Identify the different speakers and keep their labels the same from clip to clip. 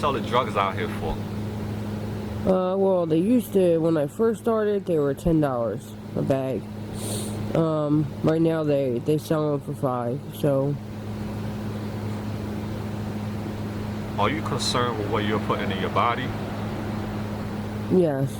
Speaker 1: sell the drugs out here for?
Speaker 2: Well, they used to, when I first started, they were $10 a bag. Right now they sell them for $5, so.
Speaker 1: Are you concerned with what you're putting in your body?
Speaker 2: Yes.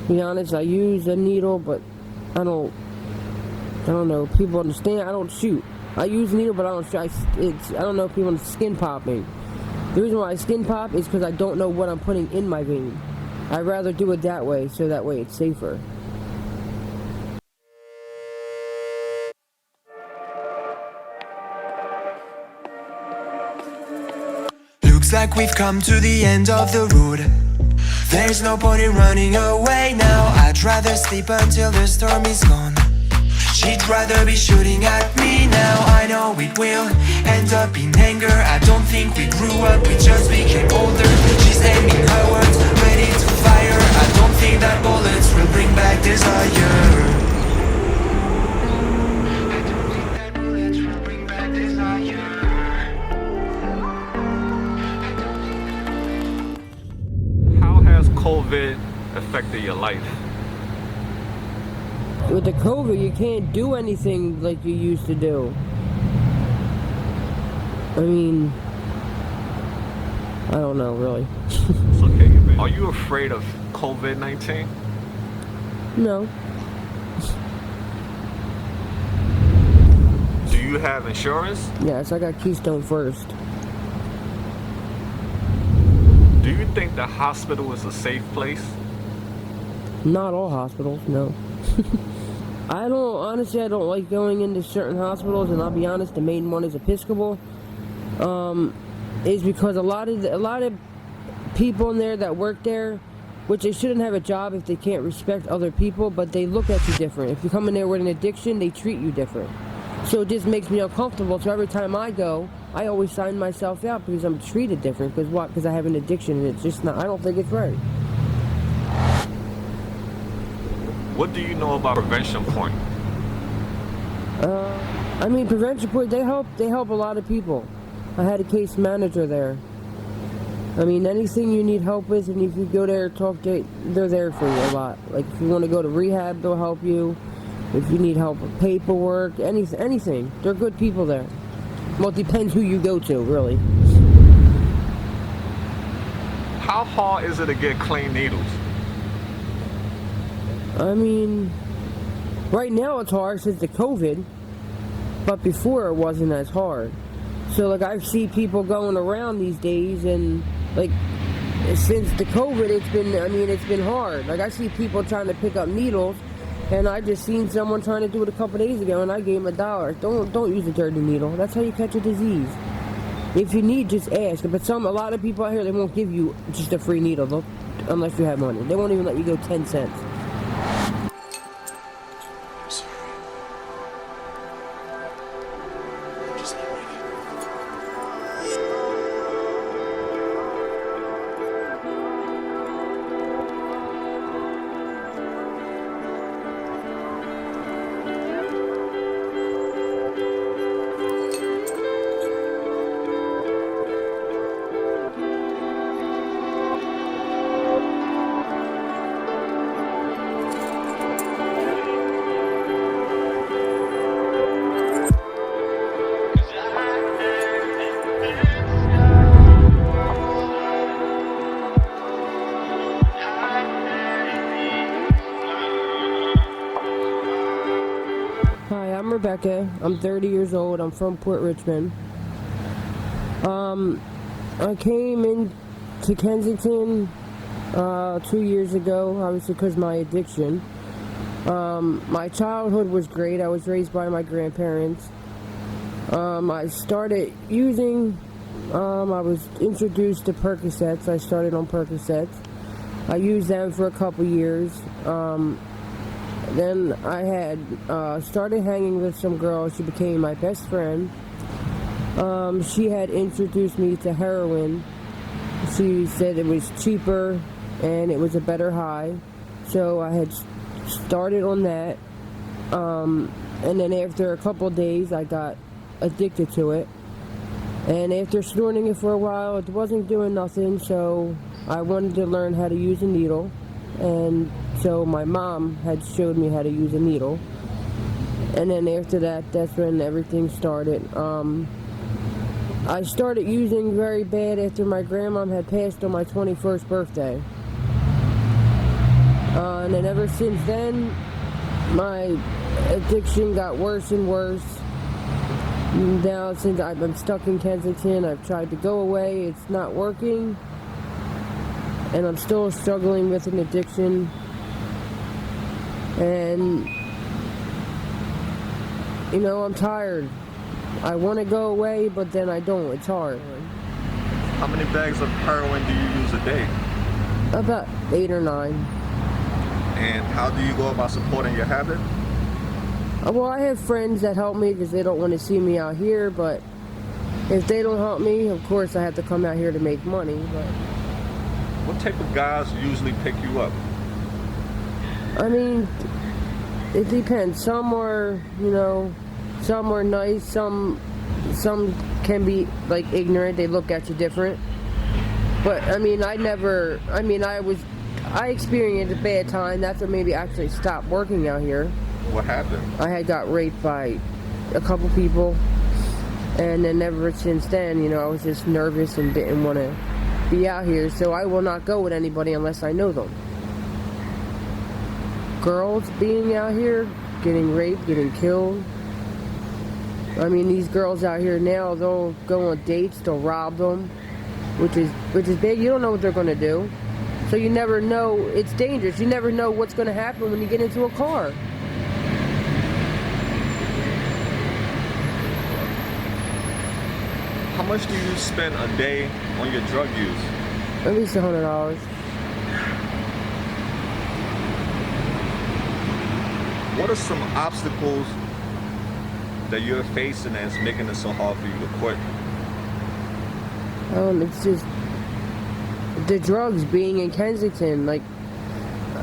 Speaker 2: To be honest, I use a needle, but I don't know if people understand. I don't shoot. I use a needle, but I don't shoot. I don't know if people skin popping. The reason why I skin pop is because I don't know what I'm putting in my vein. I'd rather do it that way, so that way it's safer.
Speaker 3: Looks like we've come to the end of the road. There's no point in running away now. I'd rather sleep until the storm is gone. She'd rather be shooting at me now. I know it will end up in anger. I don't think we grew up, we just became older. She's aiming her words, ready to fire. I don't think that bullets will bring back desire. I don't think that bullets will bring back desire.
Speaker 1: How has COVID affected your life?
Speaker 2: With the COVID, you can't do anything like you used to do. I mean, I don't know, really.
Speaker 1: It's okay, man. Are you afraid of COVID-19?
Speaker 2: No.
Speaker 1: Do you have insurance?
Speaker 2: Yes, I got Keystone First.
Speaker 1: Do you think the hospital is a safe place?
Speaker 2: Not all hospitals, no. Honestly, I don't like going into certain hospitals, and I'll be honest, the main one is Episcopal. Is because a lot of people in there that work there, which they shouldn't have a job if they can't respect other people, but they look at you different. If you come in there with an addiction, they treat you different. So it just makes me uncomfortable. So every time I go, I always sign myself out because I'm treated different. Because what? Because I have an addiction, and it's just not. I don't think it's right.
Speaker 1: What do you know about Prevention Point?
Speaker 2: I mean, Prevention Point, they help a lot of people. I had a case manager there. I mean, anything you need help with, and if you go there, they're there for you a lot. Like, if you want to go to rehab, they'll help you. If you need help with paperwork, anything. They're good people there. Well, it depends who you go to, really.
Speaker 1: How hard is it to get clean needles?
Speaker 2: I mean, right now it's hard since the COVID, but before it wasn't as hard. So, like, I see people going around these days, and, like, since the COVID, it's been hard. Like, I see people trying to pick up needles, and I just seen someone trying to do it a couple days ago, and I gave him $1. Don't use a dirty needle. That's how you catch a disease. If you need, just ask. But a lot of people out here, they won't give you just a free needle unless you have money. They won't even let you go 10 cents. Hi, I'm Rebecca. I'm 30 years old. I'm from Port Richmond. I came into Kensington 2 years ago, obviously because of my addiction. My childhood was great. I was raised by my grandparents. I started using, I was introduced to Percocets. I started on Percocets. I used them for a couple years. Then I had started hanging with some girl. She became my best friend. She had introduced me to heroin. She said it was cheaper and it was a better high. So I had started on that. And then after a couple days, I got addicted to it. And after snorting it for a while, it wasn't doing nothing, so I wanted to learn how to use a needle. And so my mom had showed me how to use a needle. And then after that, that's when everything started. I started using very bad after my grandmom had passed on my 21st birthday. And then ever since then, my addiction got worse and worse. Now, since I'm stuck in Kensington, I've tried to go away. It's not working. And I'm still struggling with an addiction. And, you know, I'm tired. I want to go away, but then I don't. It's hard.
Speaker 1: How many bags of heroin do you use a day?
Speaker 2: About 8 or 9.
Speaker 1: And how do you go about supporting your habit?
Speaker 2: Well, I have friends that help me because they don't want to see me out here, but if they don't help me, of course I have to come out here to make money. But
Speaker 1: What type of guys usually pick you up?
Speaker 2: I mean, it depends. Some are, you know, some are nice, some can be like ignorant, they look at you different. But I mean, I experienced a bad time. That's what made me actually stop working out here.
Speaker 1: What happened?
Speaker 2: I had got raped by a couple people, and then ever since then, you know, I was just nervous and didn't want to be out here, so I will not go with anybody unless I know them. Girls being out here, getting raped, getting killed. I mean, these girls out here now, they'll go on dates, they'll rob them, which is big. You don't know what they're going to do. So you never know. It's dangerous. You never know what's going to happen when you get into a car.
Speaker 1: How much do you spend a day on your drug use?
Speaker 2: At least $100.
Speaker 1: What are some obstacles that you're facing that's making it so hard for you to quit?
Speaker 2: It's just the drugs being in Kensington. Like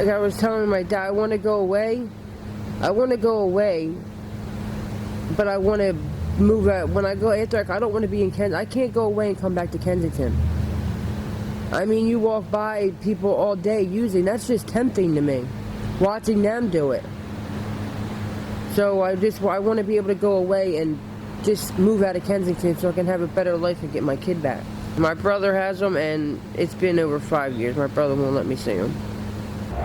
Speaker 2: I was telling my dad, I want to go away. I want to go away, but I want to move out. When I go after, I don't want to be in Kensington. I can't go away and come back to Kensington. I mean, you walk by people all day using. That's just tempting to me, watching them do it. So I want to be able to go away and just move out of Kensington so I can have a better life and get my kid back. My brother has them, and it's been over 5 years. My brother won't let me see them.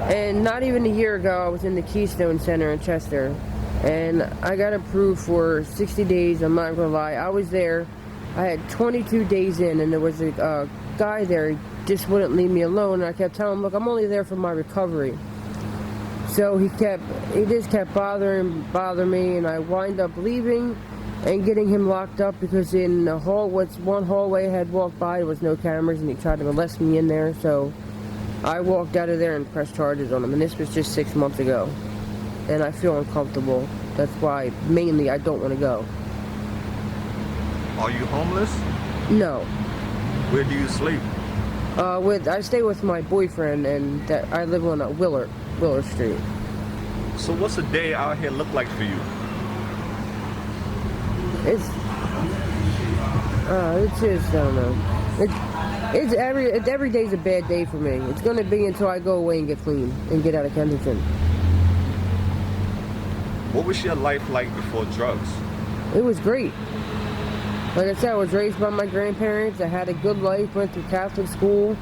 Speaker 2: And not even a year ago, I was in the Keystone Center in Chester, and I got approved for 60 days. I'm not gonna lie, I was there. I had 22 days in, and there was a guy there. He just wouldn't leave me alone, and I kept telling him, look, I'm only there for my recovery. So he just kept bothering me, and I wind up leaving and getting him locked up because in the one hallway I had walked by, there was no cameras, and he tried to molest me in there. So I walked out of there and pressed charges on him, and this was just 6 months ago. And I feel uncomfortable. That's why mainly I don't want to go.
Speaker 1: Are you homeless?
Speaker 2: No.
Speaker 1: Where do you sleep?
Speaker 2: I stay with my boyfriend, and I live on Willard Street.
Speaker 1: So what's a day out here look like for you?
Speaker 2: It's just, I don't know. Every day's a bad day for me. It's gonna be until I go away and get clean and get out of Kensington.
Speaker 1: What was your life like before drugs?
Speaker 2: It was great. Like I said, I was raised by my grandparents. I had a good life, went through Catholic school.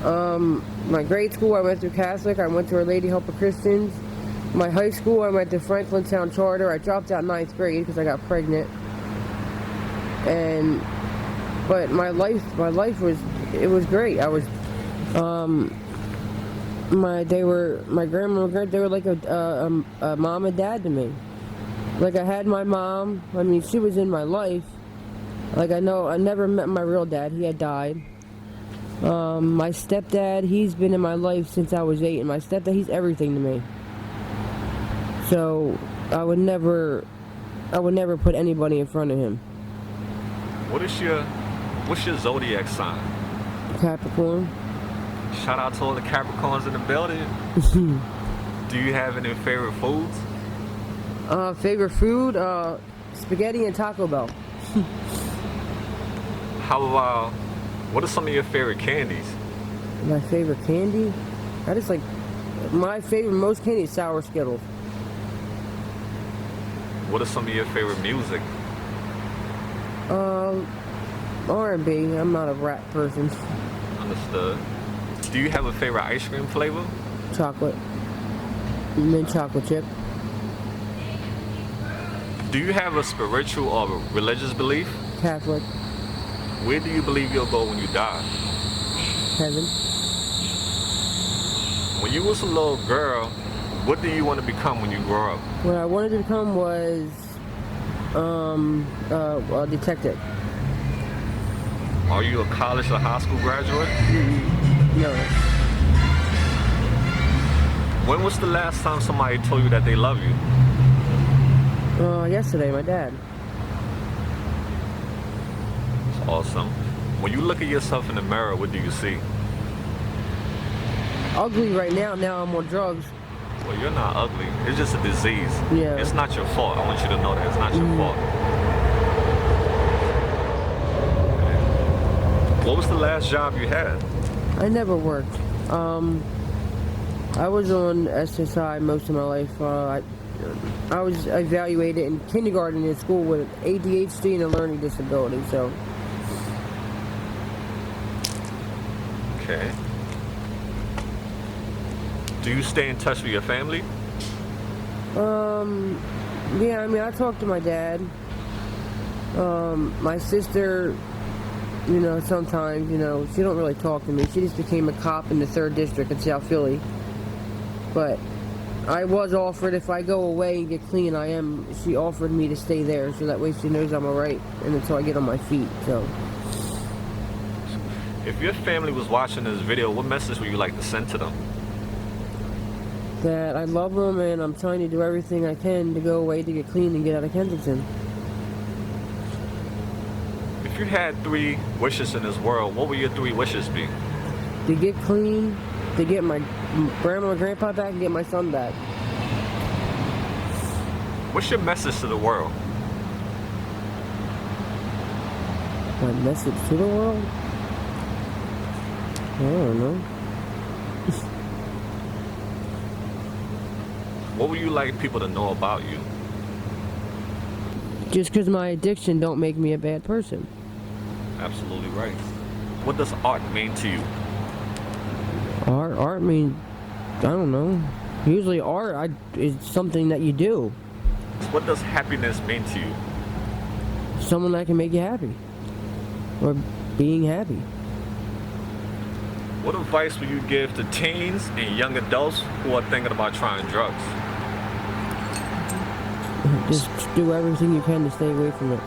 Speaker 2: My grade school, I went through Catholic. I went to Our Lady Help of Christians. My high school, I went to Franklintown Charter. I dropped out 9th grade because I got pregnant. But my life was great. I was, my grandma, they were like a mom and dad to me. Like I had my mom. I mean, she was in my life. Like I never met my real dad. He had died. My stepdad, he's been in my life since I was 8, and my stepdad, he's everything to me. So I would never put anybody in front of him.
Speaker 1: What's your zodiac sign?
Speaker 2: Capricorn.
Speaker 1: Shout out to all the Capricorns in the building. Do you have any favorite foods?
Speaker 2: Favorite food? Spaghetti and Taco Bell.
Speaker 1: How about, what are some of your favorite candies?
Speaker 2: My favorite candy? I just like, my favorite most candy is sour Skittles.
Speaker 1: What are some of your favorite music?
Speaker 2: R&B. I'm not a rap person.
Speaker 1: Understood. Do you have a favorite ice cream flavor?
Speaker 2: Chocolate. Mint chocolate chip.
Speaker 1: Do you have a spiritual or religious belief?
Speaker 2: Catholic.
Speaker 1: Where do you believe you'll go when you die?
Speaker 2: Heaven.
Speaker 1: When you was a little girl, what do you want to become when you grow up?
Speaker 2: What I wanted to become was a detective.
Speaker 1: Are you a college or high school graduate?
Speaker 2: No.
Speaker 1: When was the last time somebody told you that they love you?
Speaker 2: Yesterday, my dad.
Speaker 1: It's awesome. When you look at yourself in the mirror, what do you see?
Speaker 2: Ugly right now. Now I'm on drugs.
Speaker 1: Well, you're not ugly. It's just a disease.
Speaker 2: Yeah.
Speaker 1: It's not your fault. I want you to know that. It's not your fault. What was the last job you had?
Speaker 2: I never worked. I was on SSI most of my life. I was evaluated in kindergarten in school with ADHD and a learning disability, so.
Speaker 1: Okay. Do you stay in touch with your family?
Speaker 2: Yeah, I mean, I talk to my dad. My sister, you know, sometimes, you know, she don't really talk to me. She just became a cop in the 3rd District in South Philly. But I was offered, if I go away and get clean, she offered me to stay there, so that way she knows I'm alright, and until I get on my feet, so.
Speaker 1: If your family was watching this video, what message would you like to send to them?
Speaker 2: That I love them, and I'm trying to do everything I can to go away to get clean and get out of Kensington.
Speaker 1: If you had 3 wishes in this world, what would your 3 wishes be?
Speaker 2: To get clean, to get my grandma and grandpa back, and get my son back.
Speaker 1: What's your message to the world?
Speaker 2: My message to the world? I don't know.
Speaker 1: What would you like people to know about you?
Speaker 2: Just because my addiction don't make me a bad person.
Speaker 1: Absolutely right. What does art mean to you?
Speaker 2: Art means, I don't know. Usually art is something that you do.
Speaker 1: What does happiness mean to you?
Speaker 2: Someone that can make you happy. Or being happy.
Speaker 1: What advice would you give to teens and young adults who are thinking about trying drugs?
Speaker 2: Just do everything you can to stay away from it.